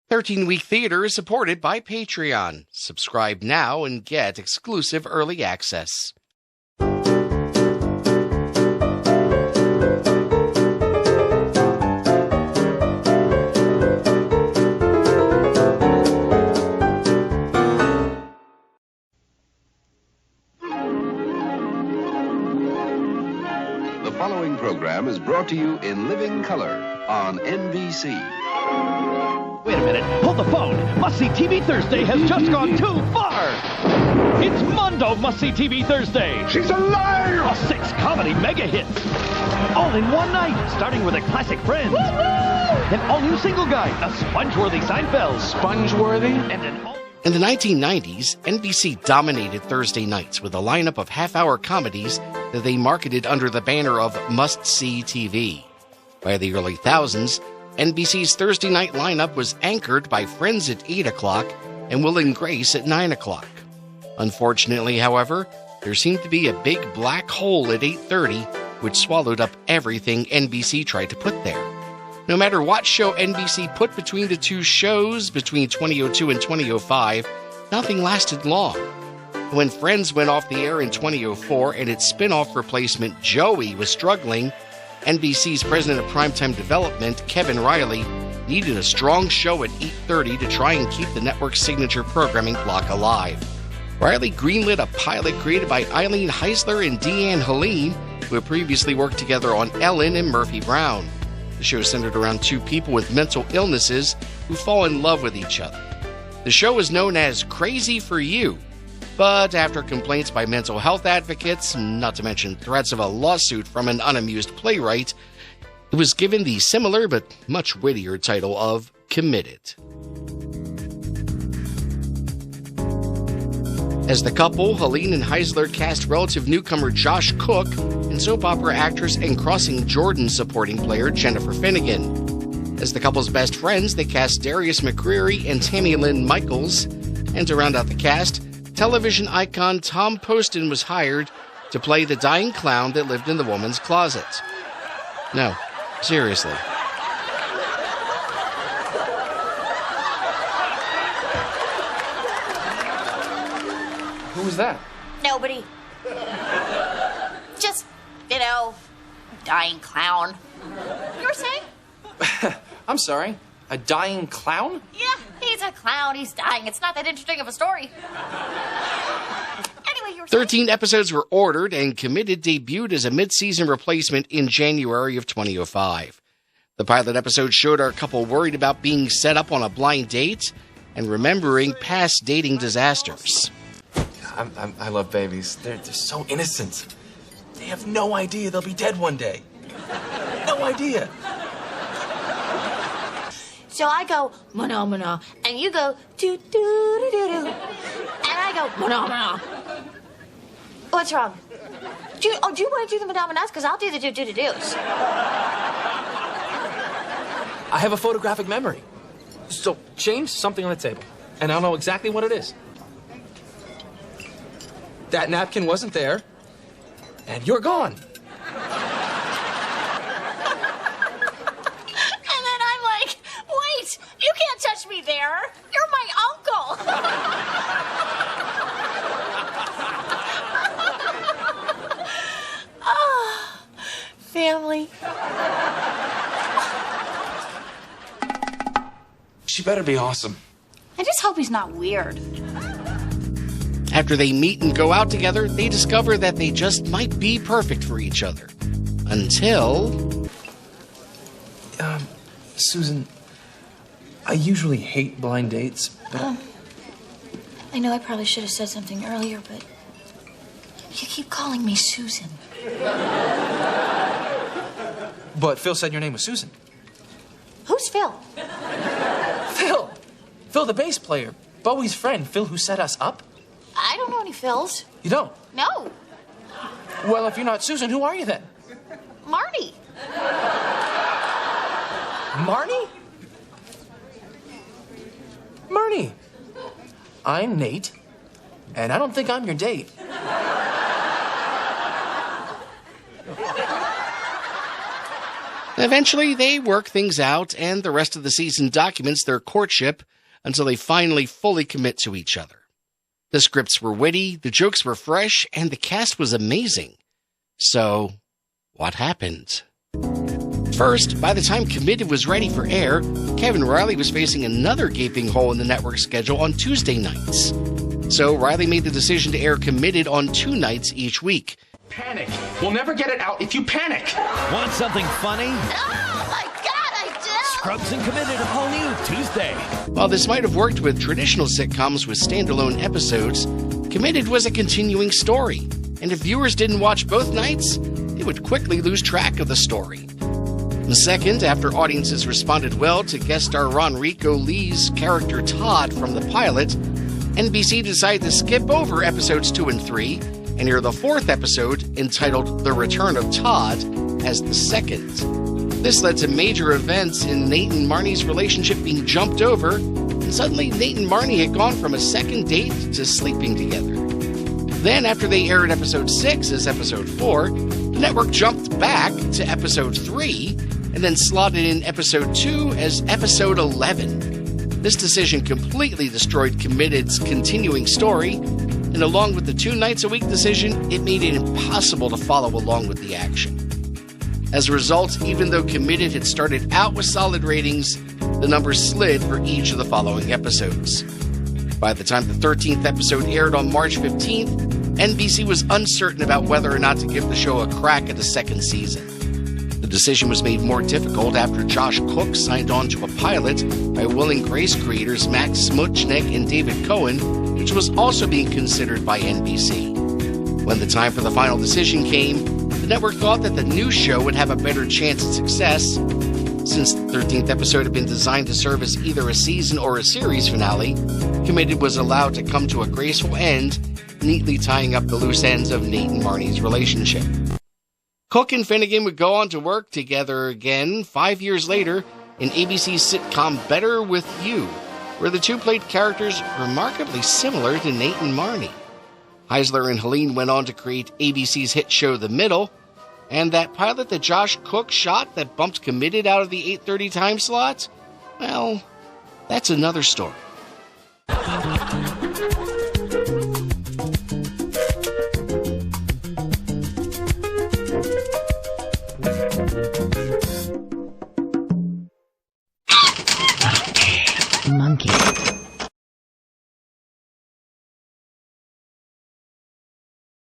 13-Week Theater is supported by Patreon. Subscribe now and get exclusive early access. The following program is brought to you in living color on NBC. Wait a minute. Hold the phone. Must See TV Thursday has just gone too far. It's Mondo Must See TV Thursday. She's alive! 6 comedy mega hits. All in one night, starting with a classic Friends. Woo-hoo! An all-new single guy, a sponge-worthy Seinfeld. Sponge-worthy? And an all... In the 1990s, NBC dominated Thursday nights with a lineup of half-hour comedies that they marketed under the banner of Must See TV. By the early thousands, NBC's Thursday night lineup was anchored by Friends at 8 o'clock and Will and Grace at 9 o'clock. Unfortunately, however, there seemed to be a big black hole at 8:30, which swallowed up everything NBC tried to put there. No matter what show NBC put between the two shows between 2002 and 2005, nothing lasted long. When Friends went off the air in 2004 and its spin-off replacement Joey was struggling, NBC's president of primetime development, Kevin Riley, needed a strong show at 8:30 to try and keep the network's signature programming block alive. Riley greenlit a pilot created by Eileen Heisler and Deanne Helene, who had previously worked together on Ellen and Murphy Brown. The show centered around two people with mental illnesses who fall in love with each other. The show is known as Crazy for You, but after complaints by mental health advocates, not to mention threats of a lawsuit from an unamused playwright, it was given the similar but much wittier title of Committed. As the couple, Helene and Heisler cast relative newcomer Josh Cooke and soap opera actress and Crossing Jordan supporting player Jennifer Finnegan. As the couple's best friends, they cast Darius McCreary and Tammy Lynn Michaels. And to round out the cast, television icon Tom Poston was hired to play the dying clown that lived in the woman's closet. No, seriously. Who was that? Nobody. Just, dying clown. You were saying? I'm sorry. A dying clown? Yeah, he's a clown. He's dying. It's not that interesting of a story. Anyway, you were 13 episodes were ordered, and Committed debuted as a mid-season replacement in January of 2005. The pilot episode showed our couple worried about being set up on a blind date and remembering past dating disasters. I love babies. They're so innocent. They have no idea they'll be dead one day. No idea. So I go, mana, mana, and you go, doo, doo, doo, doo, doo. And I go, mana, mana. What's wrong? Do you want to do the mana, manas? Because I'll do the doo, doo, doo, doos. I have a photographic memory. So change something on the table, and I'll know exactly what it is. That napkin wasn't there, and you're gone. And then I'm like, wait, you can't touch me there. You're my uncle. Oh, family. She better be awesome. I just hope he's not weird. After they meet and go out together, they discover that they just might be perfect for each other. Until... Susan, I usually hate blind dates, but... I know I probably should have said something earlier, but you keep calling me Susan. But Phil said your name was Susan. Who's Phil? Phil! Phil, the bass player. Bowie's friend. Phil, who set us up. I don't know any Phils. You don't? No. Well, if you're not Susan, who are you then? Marty. Marnie? Marnie. I'm Nate, and I don't think I'm your date. Eventually, they work things out, and the rest of the season documents their courtship until they finally fully commit to each other. The scripts were witty, the jokes were fresh, and the cast was amazing. So, what happened? First, by the time Committed was ready for air, Kevin Riley was facing another gaping hole in the network schedule on Tuesday nights. So Riley made the decision to air Committed on 2 nights each week. Panic. We'll never get it out if you panic. Want something funny? Oh my God, I do! Scrubs and Committed, all new Tuesday. While this might have worked with traditional sitcoms with standalone episodes, Committed was a continuing story, and if viewers didn't watch both nights, they would quickly lose track of the story. The second, after audiences responded well to guest star Ronrico Lee's character Todd from the pilot, NBC decided to skip over episodes 2 and 3 and air the 4th episode, entitled The Return of Todd, as the second. This led to major events in Nate and Marnie's relationship being jumped over, and suddenly Nate and Marnie had gone from a second date to sleeping together. Then, after they aired episode 6 as episode 4, the network jumped back to episode 3 and then slotted in episode 2 as episode 11. This decision completely destroyed Committed's continuing story, and along with the 2 nights a week decision, it made it impossible to follow along with the action. As a result, even though Committed had started out with solid ratings, the numbers slid for each of the following episodes. By the time the 13th episode aired on March 15th, NBC was uncertain about whether or not to give the show a crack at the second season. The decision was made more difficult after Josh Cooke signed on to a pilot by Will and Grace creators Max Smuchnick and David Cohen, which was also being considered by NBC. When the time for the final decision came, the network thought that the new show would have a better chance at success. Since the 13th episode had been designed to serve as either a season or a series finale, Committed was allowed to come to a graceful end, neatly tying up the loose ends of Nate and Marnie's relationship. Cooke and Finnegan would go on to work together again 5 years later in ABC's sitcom Better With You, where the two played characters remarkably similar to Nate and Marnie. Heisler and Helene went on to create ABC's hit show The Middle, and that pilot that Josh Cooke shot that bumped Committed out of the 8:30 time slot? Well, that's another story.